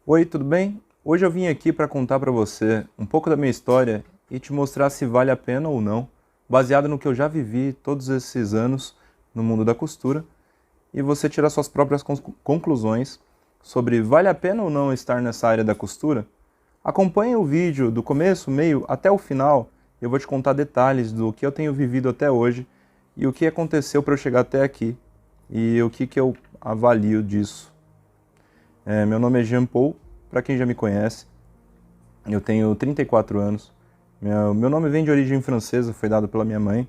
Oi, tudo bem? Hoje eu vim aqui para contar para você um pouco da minha história e te mostrar se vale a pena ou não, baseado no que eu já vivi todos esses anos no mundo da costura, e você tirar suas próprias conclusões sobre vale a pena ou não estar nessa área da costura. Acompanhe o vídeo do começo, meio até o final, eu vou te contar detalhes do que eu tenho vivido até hoje e o que aconteceu para eu chegar até aqui e o que eu avalio disso. Meu nome é Jean Paul, para quem já me conhece, eu tenho 34 anos. Meu nome vem de origem francesa, foi dado pela minha mãe.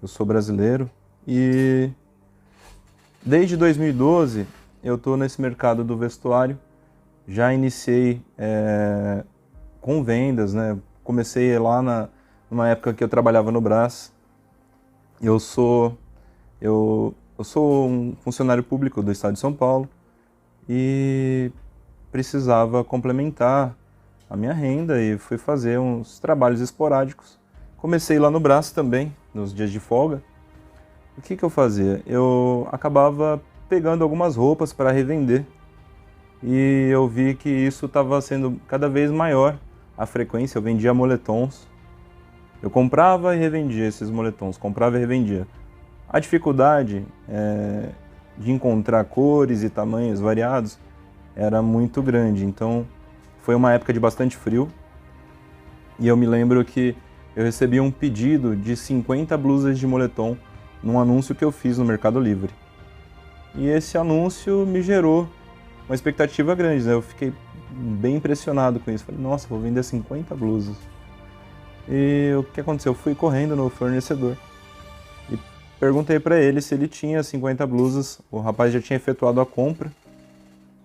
Eu sou brasileiro e desde 2012 eu estou nesse mercado do vestuário. Já iniciei com vendas, né? Comecei lá numa época que eu trabalhava no Brás. Eu sou um funcionário público do estado de São Paulo e precisava complementar a minha renda e fui fazer uns trabalhos esporádicos. Comecei lá no Brás também, nos dias de folga. O que eu fazia? Eu acabava pegando algumas roupas para revender e eu vi que isso estava sendo cada vez maior a frequência. Eu vendia moletons, eu comprava e revendia esses moletons, comprava e revendia. A dificuldade de encontrar cores e tamanhos variados era muito grande, então foi uma época de bastante frio e eu me lembro que eu recebi um pedido de 50 blusas de moletom num anúncio que eu fiz no Mercado Livre. E esse anúncio me gerou uma expectativa grande, né? Eu fiquei bem impressionado com isso. Falei, nossa, vou vender 50 blusas. E o que aconteceu? Eu fui correndo no fornecedor e perguntei para ele se ele tinha 50 blusas. O rapaz já tinha efetuado a compra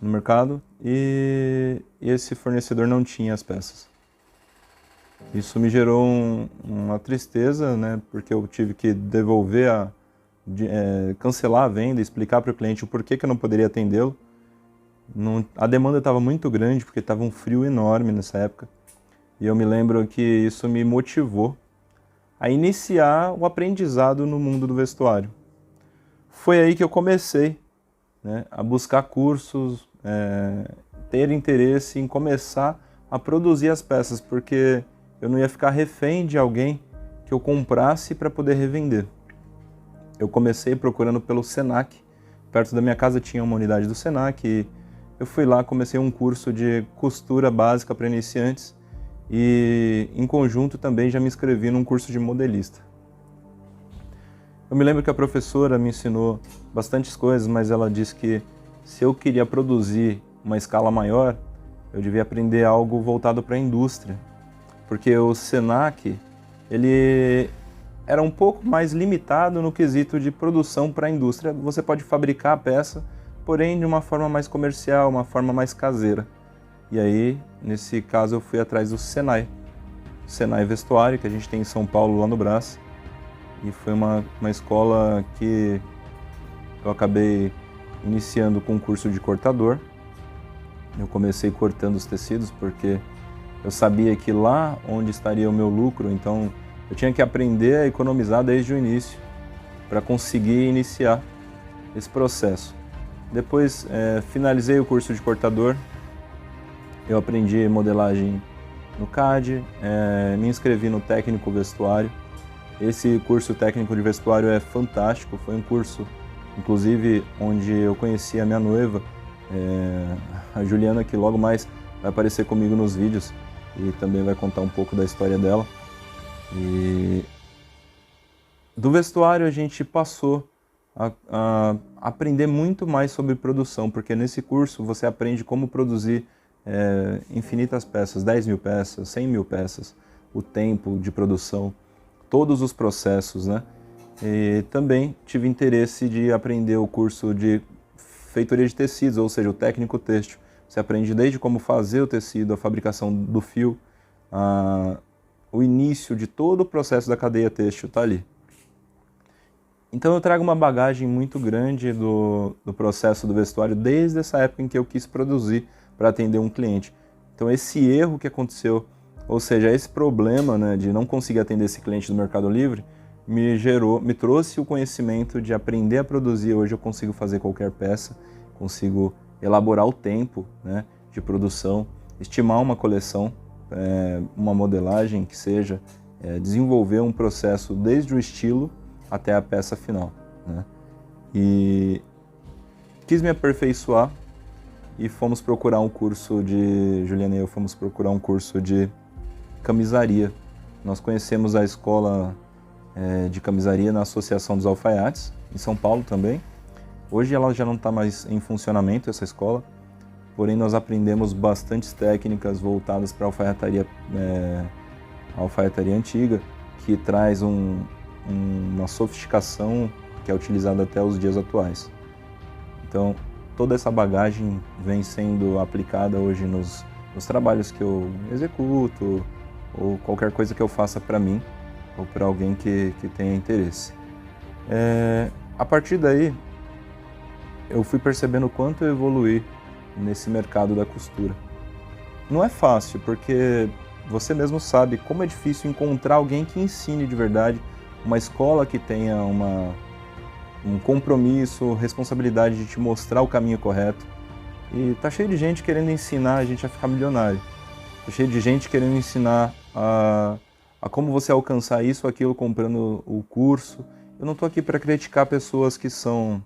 no mercado e esse fornecedor não tinha as peças. Isso me gerou uma tristeza, né, porque eu tive que devolver, cancelar a venda, explicar para o cliente o porquê que eu não poderia atendê-lo. A demanda estava muito grande porque estava um frio enorme nessa época e eu me lembro que isso me motivou a iniciar o aprendizado no mundo do vestuário. Foi aí que eu comecei, né, a buscar cursos, ter interesse em começar a produzir as peças, porque eu não ia ficar refém de alguém que eu comprasse para poder revender. Eu comecei procurando pelo Senac, perto da minha casa tinha uma unidade do Senac, e eu fui lá, comecei um curso de costura básica para iniciantes e em conjunto também já me inscrevi num curso de modelista. Eu me lembro que a professora me ensinou bastantes coisas, mas ela disse que se eu queria produzir uma escala maior, eu devia aprender algo voltado para a indústria, porque o Senac ele era um pouco mais limitado no quesito de produção para a indústria. Você pode fabricar a peça, porém de uma forma mais comercial, uma forma mais caseira. E aí, nesse caso, eu fui atrás do Senai, Senai Vestuário, que a gente tem em São Paulo, lá no Brás, e foi uma escola que eu acabei iniciando com um curso de cortador. Eu comecei cortando os tecidos porque eu sabia que lá onde estaria o meu lucro, então eu tinha que aprender a economizar desde o início para conseguir iniciar esse processo. Depois finalizei o curso de cortador, eu aprendi modelagem no CAD, me inscrevi no técnico vestuário. Esse curso técnico de vestuário é fantástico, foi um curso, inclusive, onde eu conheci a minha noiva, a Juliana, que logo mais vai aparecer comigo nos vídeos e também vai contar um pouco da história dela. E do vestuário a gente passou a aprender muito mais sobre produção, porque nesse curso você aprende como produzir infinitas peças, 10 mil peças, 100 mil peças, o tempo de produção, todos os processos, né? E também tive interesse de aprender o curso de feitoria de tecidos, ou seja, o técnico têxtil. Você aprende desde como fazer o tecido, a fabricação do fio, o início de todo o processo da cadeia têxtil está ali. Então eu trago uma bagagem muito grande do processo do vestuário desde essa época em que eu quis produzir para atender um cliente. Então esse erro que aconteceu, ou seja, esse problema, né, de não conseguir atender esse cliente do Mercado Livre, me trouxe o conhecimento de aprender a produzir. Hoje eu consigo fazer qualquer peça, consigo elaborar o tempo, né, de produção, estimar uma coleção, uma modelagem que seja, desenvolver um processo desde o estilo até a peça final, né? E quis me aperfeiçoar e fomos procurar um curso de, Juliana e eu fomos procurar um curso de camisaria. Nós conhecemos a escola de camisaria na Associação dos Alfaiates, em São Paulo também. Hoje ela já não está mais em funcionamento, essa escola, porém nós aprendemos bastantes técnicas voltadas para a alfaiataria antiga, que traz uma sofisticação que é utilizada até os dias atuais. Então, toda essa bagagem vem sendo aplicada hoje nos trabalhos que eu executo, ou qualquer coisa que eu faça para mim, ou para alguém que tenha interesse. A partir daí, eu fui percebendo o quanto eu evoluí nesse mercado da costura. Não é fácil, porque você mesmo sabe como é difícil encontrar alguém que ensine de verdade, uma escola que tenha um compromisso, responsabilidade de te mostrar o caminho correto. E tá cheio de gente querendo ensinar a gente a ficar milionário. Tá cheio de gente querendo ensinar a como você alcançar isso ou aquilo comprando o curso. Eu não tô aqui para criticar pessoas que são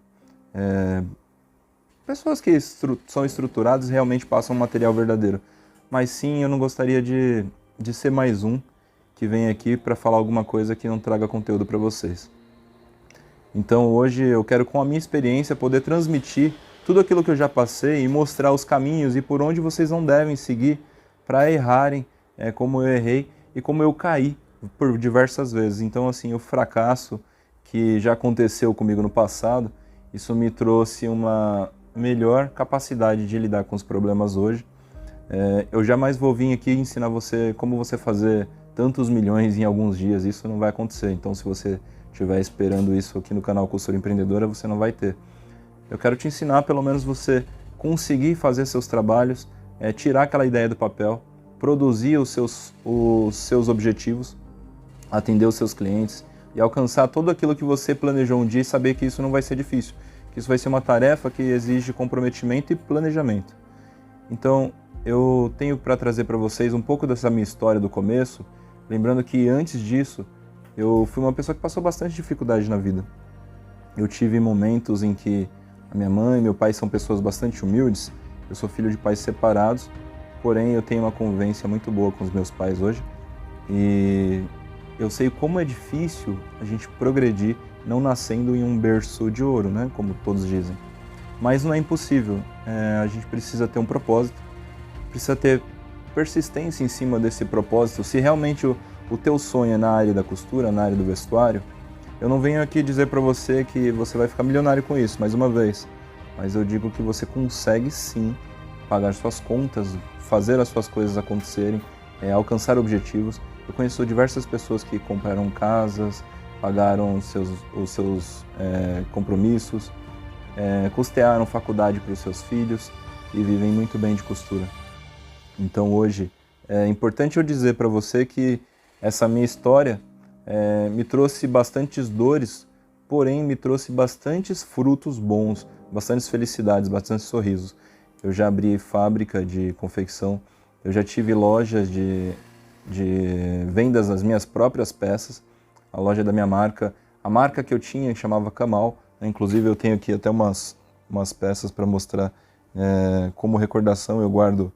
são estruturadas e realmente passam um material verdadeiro. Mas sim, eu não gostaria de ser mais um que vem aqui para falar alguma coisa que não traga conteúdo para vocês. Então hoje eu quero, com a minha experiência, poder transmitir tudo aquilo que eu já passei e mostrar os caminhos e por onde vocês não devem seguir para errarem, como eu errei e como eu caí por diversas vezes. Então assim, o fracasso que já aconteceu comigo no passado, isso me trouxe uma melhor capacidade de lidar com os problemas hoje. Eu jamais vou vir aqui ensinar você como você fazer tantos milhões em alguns dias, isso não vai acontecer. Então se você estiver esperando isso aqui no canal Costura Empreendedora, você não vai ter. Eu quero te ensinar, pelo menos, você conseguir fazer seus trabalhos, tirar aquela ideia do papel, produzir os seus objetivos, atender os seus clientes e alcançar tudo aquilo que você planejou um dia e saber que isso não vai ser difícil, que isso vai ser uma tarefa que exige comprometimento e planejamento. Então, eu tenho para trazer para vocês um pouco dessa minha história do começo, lembrando que antes disso, eu fui uma pessoa que passou bastante dificuldade na vida. Eu tive momentos em que a minha mãe e meu pai são pessoas bastante humildes. Eu sou filho de pais separados, porém eu tenho uma convivência muito boa com os meus pais hoje. E eu sei como é difícil a gente progredir não nascendo em um berço de ouro, né? Como todos dizem. Mas não é impossível. A gente precisa ter um propósito, precisa ter persistência em cima desse propósito. Se realmente o teu sonho é na área da costura, na área do vestuário, eu não venho aqui dizer para você que você vai ficar milionário com isso, mais uma vez. Mas eu digo que você consegue sim pagar suas contas, fazer as suas coisas acontecerem, alcançar objetivos. Eu conheço diversas pessoas que compraram casas, pagaram os seus compromissos, custearam faculdade para os seus filhos e vivem muito bem de costura. Então hoje é importante eu dizer para você que essa minha história me trouxe bastantes dores, porém me trouxe bastantes frutos bons, bastantes felicidades, bastantes sorrisos. Eu já abri fábrica de confecção, eu já tive lojas de vendas das minhas próprias peças, a loja da minha marca, a marca que eu tinha que chamava Kamal, né? Inclusive eu tenho aqui até umas peças para mostrar como recordação, eu guardo,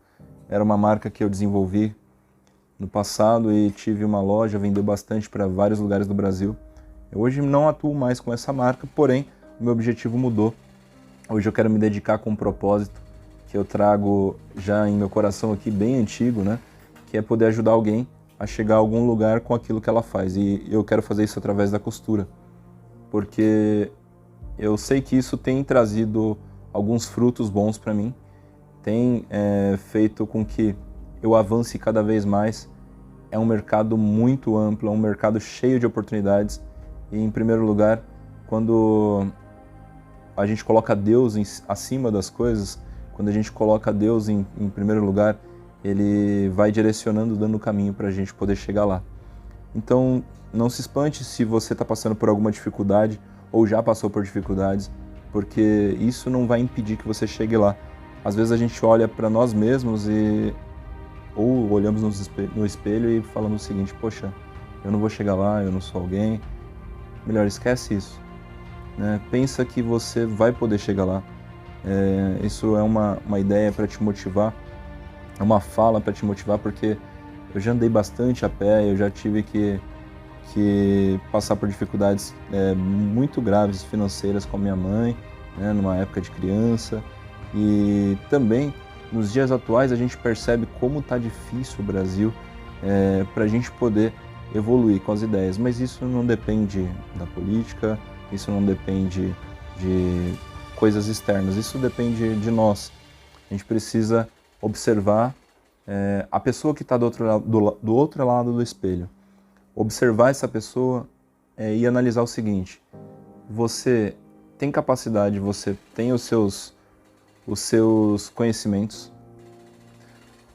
era uma marca que eu desenvolvi no passado e tive uma loja, vendeu bastante para vários lugares do Brasil. Eu hoje não atuo mais com essa marca, porém o meu objetivo mudou. Hoje eu quero me dedicar com um propósito que eu trago já em meu coração aqui bem antigo, né? Que é poder ajudar alguém a chegar a algum lugar com aquilo que ela faz. E eu quero fazer isso através da costura, porque eu sei que isso tem trazido alguns frutos bons para mim, tem feito com que eu avance cada vez mais. É um mercado muito amplo, é um mercado cheio de oportunidades. E, em primeiro lugar, quando a gente coloca Deus acima das coisas, quando a gente coloca Deus em primeiro lugar, Ele vai direcionando, dando o caminho para a gente poder chegar lá. Então, não se espante se você está passando por alguma dificuldade ou já passou por dificuldades, porque isso não vai impedir que você chegue lá. Às vezes a gente olha para nós mesmos ou olhamos no espelho e falamos o seguinte: poxa, eu não vou chegar lá, eu não sou alguém. Melhor, esquece isso, né? Pensa que você vai poder chegar lá. Isso é uma ideia para te motivar, é uma fala para te motivar, porque eu já andei bastante a pé, eu já tive que passar por dificuldades muito graves financeiras com a minha mãe, né, numa época de criança. E também, nos dias atuais, a gente percebe como está difícil o Brasil para a gente poder evoluir com as ideias. Mas isso não depende da política, isso não depende de coisas externas, isso depende de nós. A gente precisa observar a pessoa que está do outro lado do espelho. Observar essa pessoa e analisar o seguinte: você tem capacidade, você tem os seus conhecimentos,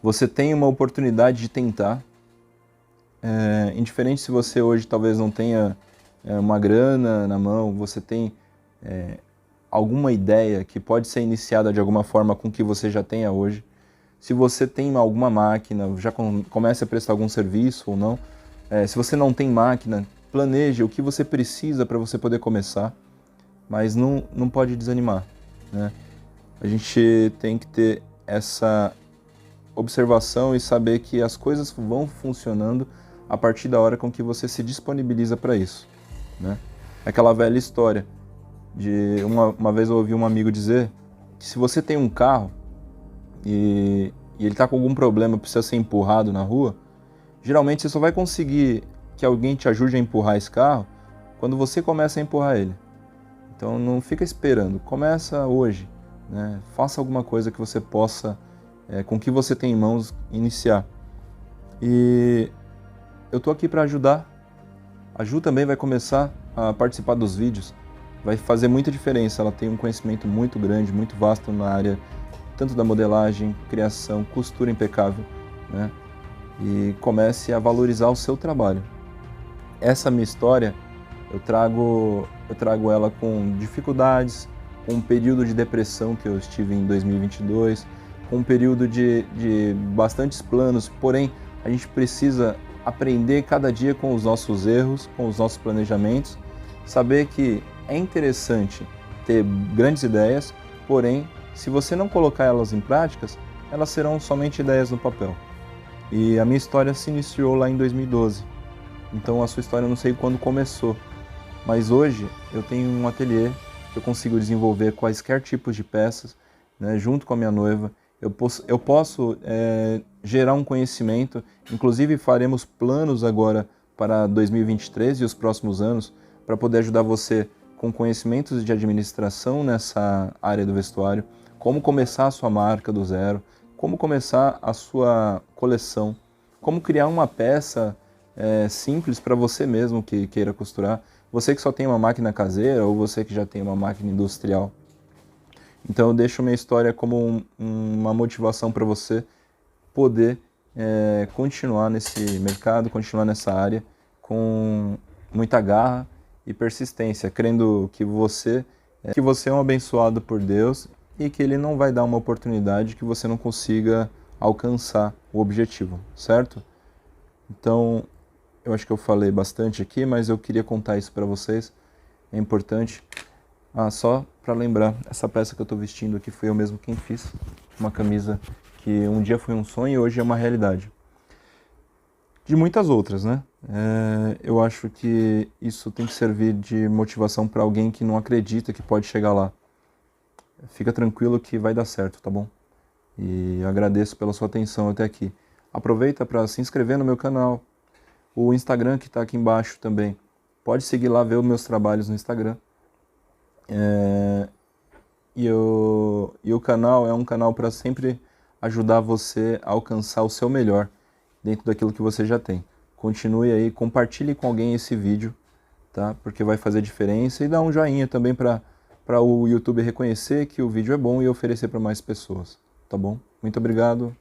você tem uma oportunidade de tentar, indiferente se você hoje talvez não tenha uma grana na mão, você tem alguma ideia que pode ser iniciada de alguma forma com o que você já tenha hoje. Se você tem alguma máquina, já comece a prestar algum serviço ou não. Se você não tem máquina, planeje o que você precisa para você poder começar, mas não pode desanimar, né? A gente tem que ter essa observação e saber que as coisas vão funcionando a partir da hora com que você se disponibiliza para isso, né? Aquela velha história de uma vez eu ouvi um amigo dizer que se você tem um carro e ele está com algum problema, precisa ser empurrado na rua, geralmente você só vai conseguir que alguém te ajude a empurrar esse carro quando você começa a empurrar ele. Então não fica esperando, começa hoje, né? Faça alguma coisa que você possa, com o que você tem em mãos, iniciar. E eu estou aqui para ajudar. A Ju também vai começar a participar dos vídeos. Vai fazer muita diferença, ela tem um conhecimento muito grande, muito vasto na área, tanto da modelagem, criação, costura impecável, né? E comece a valorizar o seu trabalho. Essa minha história, eu trago ela com dificuldades, com um período de depressão que eu estive em 2022, com um período de bastantes planos, porém a gente precisa aprender cada dia com os nossos erros, com os nossos planejamentos, saber que é interessante ter grandes ideias, porém, se você não colocar elas em práticas, elas serão somente ideias no papel. E a minha história se iniciou lá em 2012. Então a sua história eu não sei quando começou, mas hoje eu tenho um ateliê que eu consigo desenvolver quaisquer tipos de peças, né, junto com a minha noiva. Eu posso gerar um conhecimento, inclusive faremos planos agora para 2023 e os próximos anos, para poder ajudar você com conhecimentos de administração nessa área do vestuário, como começar a sua marca do zero, como começar a sua coleção, como criar uma peça simples para você mesmo que queira costurar, você que só tem uma máquina caseira ou você que já tem uma máquina industrial. Então eu deixo minha história como uma motivação para você poder continuar nesse mercado, continuar nessa área com muita garra e persistência, crendo que você é um abençoado por Deus e que Ele não vai dar uma oportunidade que você não consiga alcançar o objetivo, certo? Então, eu acho que eu falei bastante aqui, mas eu queria contar isso para vocês, é importante. Só para lembrar, essa peça que eu estou vestindo aqui foi eu mesmo quem fiz, uma camisa que um dia foi um sonho e hoje é uma realidade. De muitas outras, né? Eu acho que isso tem que servir de motivação para alguém que não acredita que pode chegar lá. Fica tranquilo que vai dar certo, tá bom? E agradeço pela sua atenção até aqui. Aproveita para se inscrever no meu canal, o Instagram que está aqui embaixo também. Pode seguir lá, ver os meus trabalhos no Instagram. E o canal é um canal para sempre ajudar você a alcançar o seu melhor dentro daquilo que você já tem. Continue aí, compartilhe com alguém esse vídeo, tá? Porque vai fazer diferença, e dá um joinha também para o YouTube reconhecer que o vídeo é bom e oferecer para mais pessoas, tá bom? Muito obrigado,